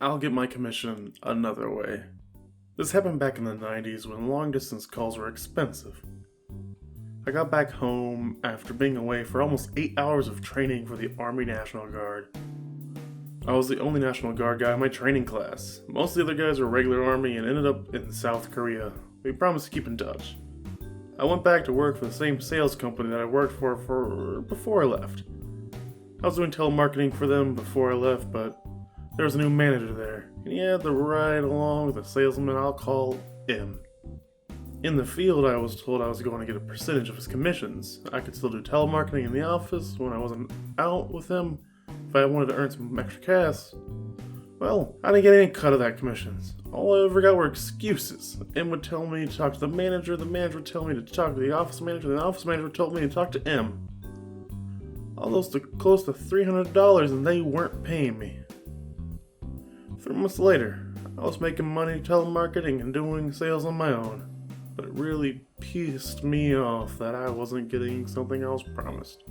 I'll get my commission another way. This happened back in the 90s when long distance calls were expensive. I got back home after being away for almost 8 hours of training for the Army National Guard. I was the only National Guard guy in my training class. Most of the other guys were regular Army and ended up in South Korea. We promised to keep in touch. I went back to work for the same sales company that I worked for before I left. I was doing telemarketing for them before I left, but there was a new manager there, and he had to ride along with a salesman I'll call M. In the field, I was told I was going to get a percentage of his commissions. I could still do telemarketing in the office when I wasn't out with him if I wanted to earn some extra cash. Well, I didn't get any cut of that commissions. All I ever got were excuses. M would tell me to talk to the manager would tell me to talk to the office manager office manager told me to talk to M. All those to close to $300 and they weren't paying me. 3 months later, I was making money telemarketing and doing sales on my own, but it really pissed me off that I wasn't getting something I was promised.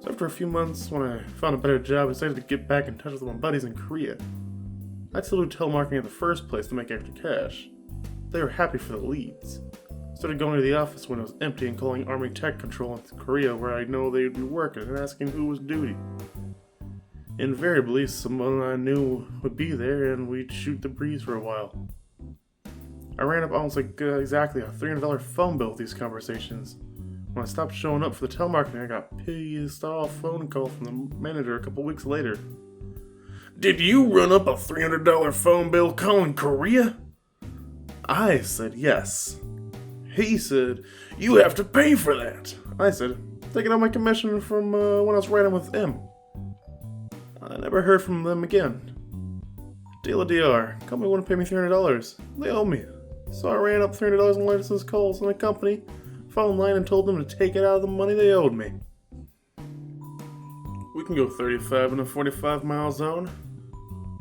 So after a few months, when I found a better job, I decided to get back in touch with my buddies in Korea. I'd still do telemarketing in the first place to make extra cash. They were happy for the leads. I started going to the office when it was empty and calling Army Tech Control in Korea where I know they'd be working and asking who was duty. Invariably, someone I knew would be there and we'd shoot the breeze for a while. I ran up almost exactly a $300 phone bill with these conversations. When I stopped showing up for the telemarketing, I got a pissed off phone call from the manager a couple weeks later. "Did you run up a $300 phone bill calling Korea?" I said yes. He said, "You have to pay for that." I said, "Take it out my commission from when I was riding with M." I never heard from them again. Deal of DR. Company wouldn't pay me $300. They owe me. So I ran up $300 in license calls in the company, fell in line and told them to take it out of the money they owed me. We can go 35 in a 45-mile zone.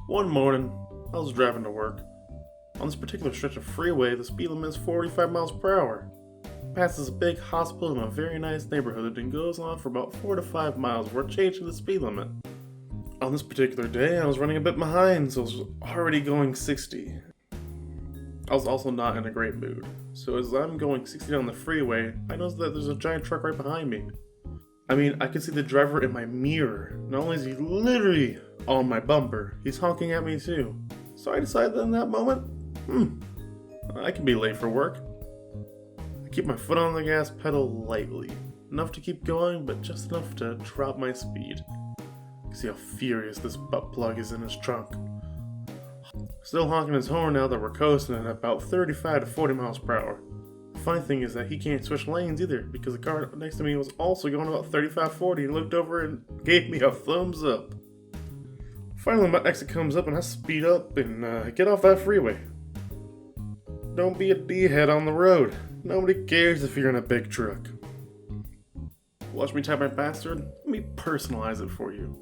One morning, I was driving to work. On this particular stretch of freeway, the speed limit is 45 miles per hour. It passes a big hospital in a very nice neighborhood and goes on for about 4 to 5 miles before changing the speed limit. On this particular day, I was running a bit behind, so I was already going 60. I was also not in a great mood, so as I'm going 60 down the freeway, I noticed that there's a giant truck right behind me. I could see the driver in my mirror. Not only is he literally on my bumper, he's honking at me too. So I decided in that moment, I can be late for work. I keep my foot on the gas pedal lightly, enough to keep going, but just enough to drop my speed. See how furious this butt plug is in his trunk. Still honking his horn now that we're coasting at about 35 to 40 miles per hour. The funny thing is that he can't switch lanes either because the car next to me was also going about 35-40 and looked over and gave me a thumbs up. Finally my exit comes up and I speed up and get off that freeway. Don't be a D-head on the road. Nobody cares if you're in a big truck. Watch me type my password? Let me personalize it for you.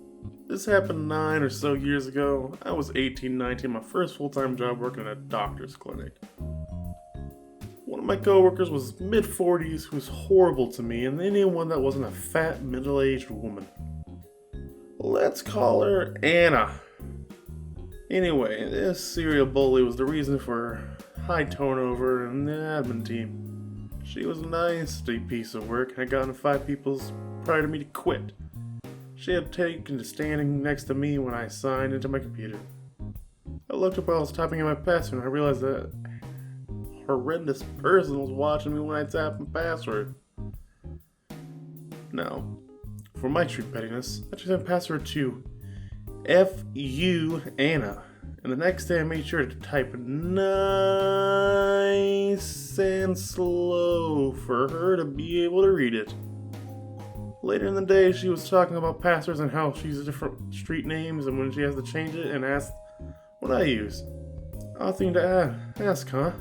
This happened 9 or so years ago. I was 18, 19, my first full-time job working at a doctor's clinic. One of my coworkers was mid-40s who was horrible to me and anyone that wasn't a fat, middle-aged woman. Let's call her Anna. Anyway, this serial bully was the reason for high turnover in the admin team. She was a nasty piece of work and had gotten 5 people prior to me to quit. She had taken to standing next to me when I signed into my computer. I looked up while I was typing in my password and I realized that a horrendous person was watching me when I tapped my password. Now, for my true pettiness, I changed my password to FU Anna. And the next day I made sure to type nice and slow for her to be able to read it. Later in the day, she was talking about passwords and how she uses different street names and when she has to change it and asked what I use. Odd thing to ask, huh?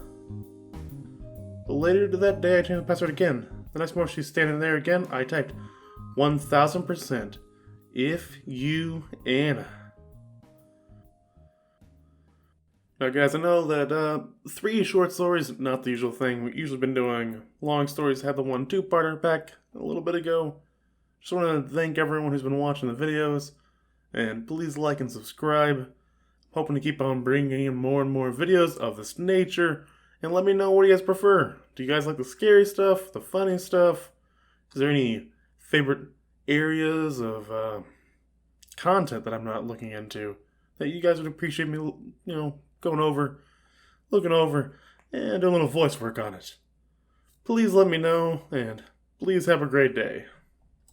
But later that day, I changed the password again. The next morning, she's standing there again. I typed 1000% if you Anna. Now guys, I know that 3 short stories, not the usual thing. We've usually been doing long stories, had the 1 2-parter back a little bit ago. Just want to thank everyone who's been watching the videos, and please like and subscribe. hoping to keep on bringing in more and more videos of this nature. And let me know what you guys prefer. Do you guys like the scary stuff, the funny stuff? Is there any favorite areas of content that I'm not looking into that you guys would appreciate me, going over, looking over, and doing a little voice work on it? Please let me know, and please have a great day.